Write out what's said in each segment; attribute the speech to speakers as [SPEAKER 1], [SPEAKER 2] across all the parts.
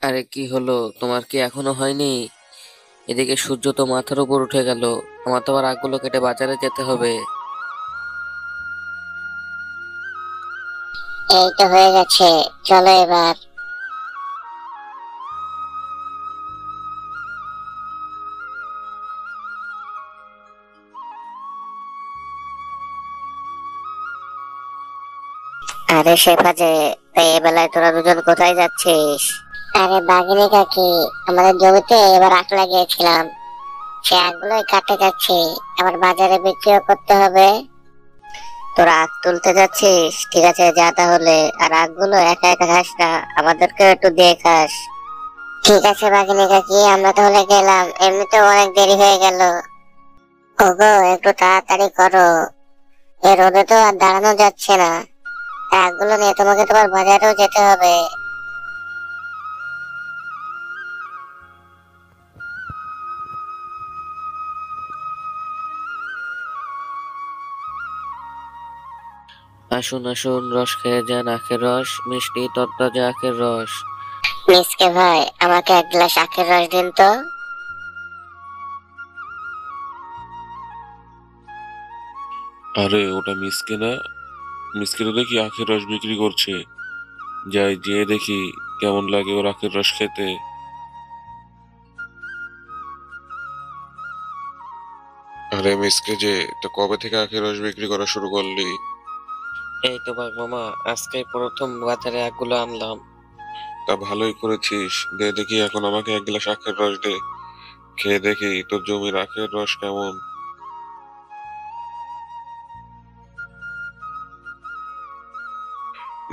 [SPEAKER 1] আরে কি হলো, তোমার কি এখনো হয়নি? এদিকে সূর্য তো মাথার উপর উঠে গেল। আমার তো আবার আগগুলো কেটে বাজারে যেতে হবে।
[SPEAKER 2] এই তো হয়ে গেছে। চলো এবার। আরে শেফা যে, এই বেলায় তোরা দুজন কোথায় যাচ্ছিস? আরে বাঘিনী কাকি, আমাদের জমিতে এবার আখ লাগিয়েছিলাম, সে আখগুলোই কাটতে যাচ্ছি। আবার বাজারে বিক্রিও করতে হবে। তোরা আখ তুলতে যাচ্ছিস, ঠিক আছে যা তাহলে। আর আখগুলো একা একা খাস না, আমাদেরকে একটু দিয়ে খাস। ঠিক আছে বাঘিনী কাকি, আমরা তাহলে গেলাম, এমনিতেও অনেক দেরি হয়ে গেল। ওগো একটু তাড়াতাড়ি করো, এ রোদে তো আর দাঁড়ানো যাচ্ছে না। আখগুলো নিয়ে তোমাকে তোমার বাজারেও যেতে হবে।
[SPEAKER 1] আসুন আসুন, রস খেয়ে যান, আখের রস মিষ্টি তরতাজা আখের রস।
[SPEAKER 2] মিসকে ভাই, আমাকে এক গ্লাস আখের রস দিন তো।
[SPEAKER 3] আরে ওটা মিসকে না? মিসকে তো দেখি আখের রস বিক্রি করছে। যাই যেয়ে দেখি কেমন লাগে ওর আখের রস খেতে। আরে মিসকে যে, তো কবে থেকে আখের রস বিক্রি করা শুরু করলি?
[SPEAKER 1] এই তো বাঘ মামা, আজকে প্রথম বাজারে আগগুলো আনলাম।
[SPEAKER 3] তা ভালোই করেছিস, দে দেখি এখন আমাকে এক গ্লাস আখের রস দে, খেয়ে দেখি তোর জমির আখের রস কেমন।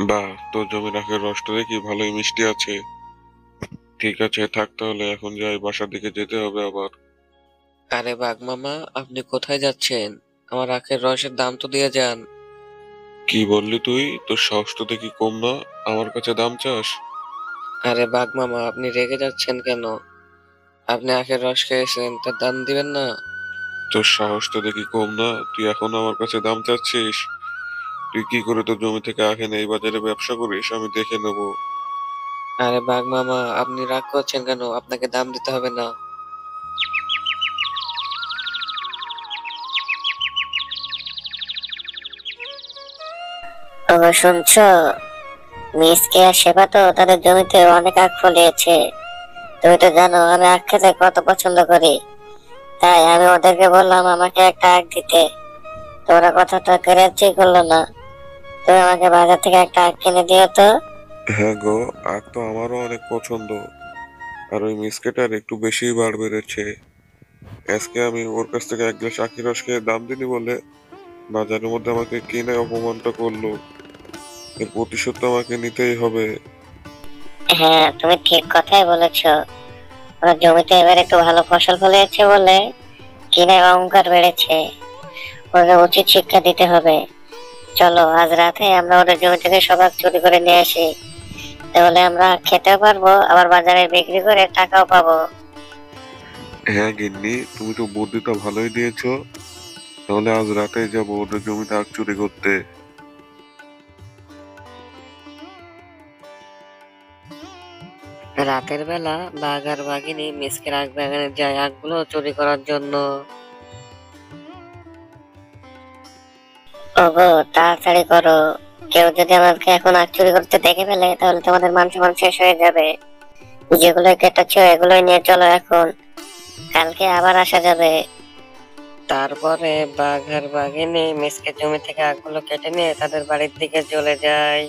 [SPEAKER 3] বাহ, তোর জমির আখের রসটা দেখি ভালোই মিষ্টি আছে। ঠিক আছে থাক, তাহলে এখন যাই, বাসার দিকে যেতে হবে আবার।
[SPEAKER 1] আরে বাঘ মামা, আপনি কোথায় যাচ্ছেন? আমার আখের রসের দাম তো দিয়ে যান।
[SPEAKER 3] কি বললি তুই? তোর সাহস তো দেখি কম না, আমার কাছে দাম চাস?
[SPEAKER 1] আরে বাঘ মামা, আপনি রেগে যাচ্ছেন কেন? আপনি আখের রস খেয়েছেন, তার দাম দিবেন না?
[SPEAKER 3] তোর সাহস তো দেখি কম না, তুই এখন আমার কাছে দাম চাচ্ছিস? তুই কি করে তোর জমি থেকে আখ এনে এই বাজারে ব্যবসা করিস আমি দেখে নেবো।
[SPEAKER 1] আরে বাঘ মামা, আপনি রাগ করছেন কেন? আপনাকে দাম দিতে হবে না।
[SPEAKER 2] ও শুনছো, মিসকে আর শেফা তো তাদের জমিতে অনেক আখ ফলিয়েছে। তুমি তো জানো আমি আখ খেতে কত পছন্দ করি, তাই আমি ওদেরকে বললাম আমাকে একটা আখ দিতে। তো ওরা কথাটা কেড়েই করলো না। তুমি আমাকে বাজার থেকে একটা আখ কিনে দিও তো।
[SPEAKER 3] হ্যাঁ গো, আখ তো আমারও অনেক পছন্দ। আর ওই মিসকেটার একটু বেশিই বাড় বেড়েছে। আজকে আমি ওর কাছ থেকে এক গ্লাস আখের রস খেয়ে দাম দিনি বলে বাজারের মধ্যে আমাকে কিনে অপমানটা করলো। এর প্রতিশোধ তো আমাকে নিতেই হবে।
[SPEAKER 2] হ্যাঁ তুমি ঠিক কথাই বলেছো। ওরা জমিতে এবার একটু ভালো ফসল ফলিয়েছে বলে কিনে অহংকার বেড়েছে। ওদের উচিত শিক্ষা দিতে হবে। চলো আজ রাতে আমরা ওদের জমি থেকে সব আখ চুরি করে নিয়ে আসি, তাহলে আমরা খেতেও পারবো, আবার বাজারে বিক্রি করে টাকাও পাবো।
[SPEAKER 3] হ্যাঁ গিন্নি, তুমি তো বুদ্ধিটা ভালোই দিয়েছো। তাহলে আজ রাতে যাবো ওদের জমিতে আখ চুরি করতে।
[SPEAKER 1] রাতের বেলা বাঘ আর বাঘিনী মিসকের আখ বাগানে যায় আখগুলো চুরি করার জন্য।
[SPEAKER 2] ওগো তাড়াতাড়ি করো, কেউ যদি আমাকে এখন আখ চুরি করতে দেখে ফেলে তাহলে তোমাদের মান সম্মান শেষ হয়ে যাবে। যেগুলো কেটেছো এগুলোই নিয়ে চলো এখন, কালকে আবার আসা যাবে।
[SPEAKER 1] তারপরে বাঘ আর বাঘিনী মিসকের জমি থেকে আখগুলো কেটে নিয়ে তাদের বাড়ির দিকে চলে যায়।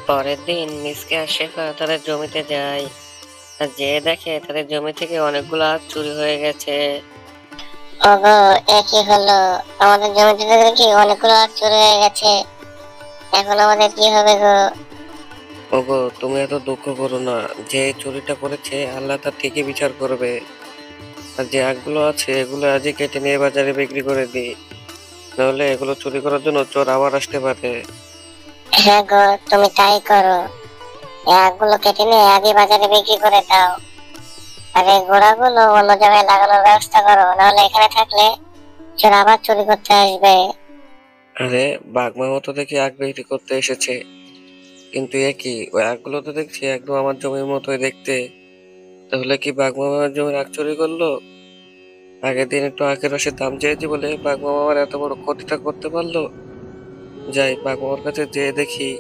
[SPEAKER 1] পরের দিন মিসকে আর শেফা তাদের জমিতে যায়, আর যে দেখে তাদের জমি থেকে অনেকগুলো আখ চুরি হয়ে গেছে।
[SPEAKER 2] ওগো এ কি হলো, আমাদের জমিতে দেখি অনেকগুলো আখ চুরি হয়ে গেছে, এখন আমাদের কি হবে গো?
[SPEAKER 1] ওগো, তুমি এত দুঃখ করো না। যে এই চুরিটা করেছে আল্লাহ তার ঠিকই বিচার করবে। আর যে আখগুলো আছে এগুলো আজই কেটে নিয়ে বাজারে বিক্রি করে দিই, নাহলে এগুলো চুরি করার জন্য চোর আবার আসতে পারে।
[SPEAKER 2] হ্যাঁ গো, তুমি তাই করো। এই আখগুলো কেটে নিয়ে আগে বাজারে বিক্রি করে দাও। আর এই গোড়াগুলো অন্য জায়গায় লাগানোর ব্যবস্থা করো, নাহলে এখানে থাকলে চোর আবার চুরি করতে আসবে।
[SPEAKER 1] আরে বাঘ মামা তো দেখি আগ বিক্রি করতে এসেছে, কিন্তু এ কি, ওই আগগুলো তো দেখছি একদম আমার জমির মতোই দেখতে। তাহলে কি বাঘ মামা আমার জমির আগ চুরি করলো? আগের দিন একটু আখের রসের দাম চেয়েছি বলে বাঘ মামা আমার এত বড় ক্ষতিটা করতে পারলো। যাই বাঘ মামার কাছে যেয়ে দেখি।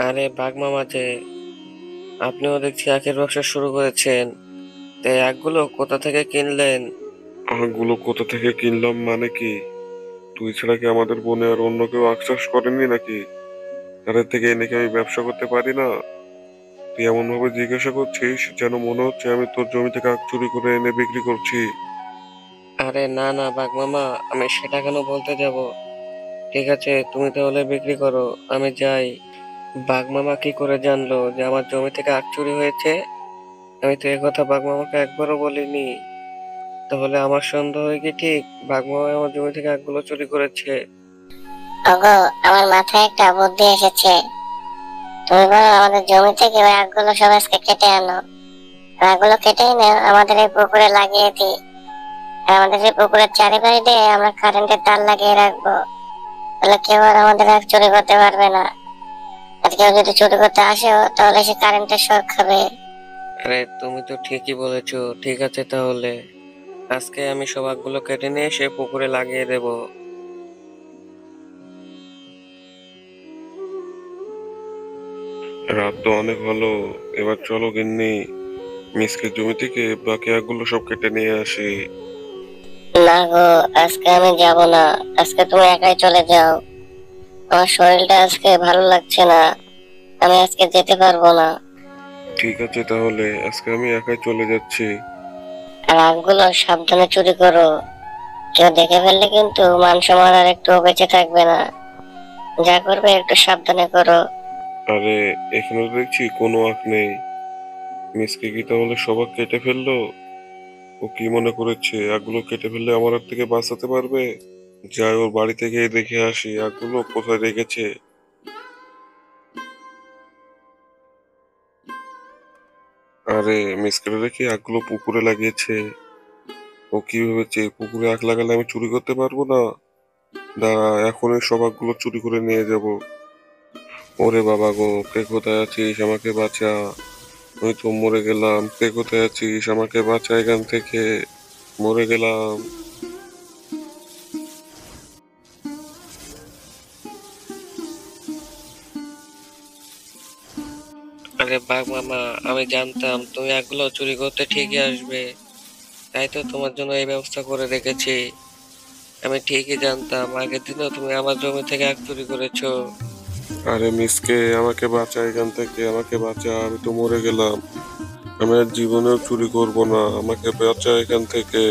[SPEAKER 1] আরে বাঘ মামা যে, আপনিও দেখছি আখের ব্যবসা শুরু করেছেন, তাই আগগুলো কোথা থেকে কিনলেন?
[SPEAKER 3] আখগুলো কোথা থেকে কিনলাম মানে কি? তুই ছাড়া কি আমাদের বনে আর অন্য কেউ আখ চাষ করেনি নাকি? তাদের থেকে এনে কি আমি ব্যবসা করতে পারি না? তুই এমন ভাবে জিজ্ঞাসা করছিস যেন মনে হচ্ছে আমি তোর জমি থেকে আখ চুরি করে এনে বিক্রি করছি।
[SPEAKER 1] আরে না না বাঘ মামা, আমি সেটা কেন বলতে যাব? ঠিক আছে, তুমি তাহলে বিক্রি করো, আমি যাই। বাঘ মামা কি করে জানলো যে আমার জমি থেকে আখ চুরি হয়েছে? আমি তো এ কথা বাঘ মামাকে একবারও বলিনি। তাহলে আমার সন্দেহ হয় কি ঠিক, বাঘ মামা আমার জমি থেকে আখগুলো চুরি করেছে?
[SPEAKER 2] ওগো, আমার মাথায় একটা বুদ্ধি এসেছে। তুমি বরং আমাদের জমি থেকে ওই আখগুলো সব আজকে কেটে আনো। আখগুলো কেটে এনে আমাদের এই পুকুরে লাগিয়ে দিই। আর আমাদের এই পুকুরের চারিপাশে আমরা কারেন্টের তার লাগিয়ে রাখবো। তাহলে কেউ আর আমাদের আখ চুরি করতে পারবে না। আর কেউ যদি চুরি করতে আসেও তাহলে সে কারেন্টের শক খাবে।
[SPEAKER 1] আরে তুমি তো ঠিকই বলেছো, ঠিক আছে তাহলে আজকে আমি সব আখগুলো কেটে নিয়ে এসে পুকুরে লাগিয়ে দেব।
[SPEAKER 3] রাত তো অনেক হলো, এবার চলো গিন্নি, মিসকে জমি থেকে বাকি আখগুলো সব কেটে নিয়ে আসি।
[SPEAKER 2] না গো, আজকে আমি যাব না। আজকে তুমি একাই চলে যাও। আমার শরীরটা আজকে ভালো লাগছে না। আমি আজকে যেতে পারবো না।
[SPEAKER 3] ঠিক আছে তাহলে আজকে আমি একাই চলে যাচ্ছি।
[SPEAKER 2] আর আখগুলো সাবধানে চুরি করো। কেউ দেখে ফেললে কিন্তু মান সম্মান আর একটু বেঁচে থাকবে না। যা করবে একটু সাবধানে করো।
[SPEAKER 3] আরে এখানে তো দেখছি কোনো আখ নেই। মিসকে কি তাহলে সব আখ কেটে ফেললো? ও কি মনে করেছে আখগুলো কেটে ফেললে আমার হাত থেকে বাঁচাতে পারবে? যাই ওর বাড়িতে গিয়ে দেখে আসি আখগুলো কোথায় রেখেছে। আরে মিসকে দেখি আখগুলো পুকুরে লাগিয়েছে। ও কি ভেবেছে পুকুরে আখ লাগালে আমি চুরি করতে পারবো না? দাঁড়া, এখনই সব আখগুলো চুরি করে নিয়ে যাব। ওরে বাবা গো, কে কোথায় আছিস, আমাকে বাঁচা। আমি তো মরে গেলাম, কে কোথায় আছিস, আমাকে বাঁচা এখান থেকে। মরে গেলাম।
[SPEAKER 1] আরে বাঘ মামা, আমি জানতাম তুমি আখগুলো চুরি করতে ঠিকই আসবে, তাই তো তোমার জন্য এই ব্যবস্থা করে রেখেছি। আমি ঠিকই জানতাম আগের দিনও তুমি আমার জমি থেকে আখ চুরি করেছো।
[SPEAKER 3] আরে মিসকে, আমাকে বাঁচা এখান থেকে, আমাকে বাঁচা, আমি তো মরে গেলাম। আমি আর জীবনেও চুরি করব না, আমাকে বাঁচা এখান থেকে।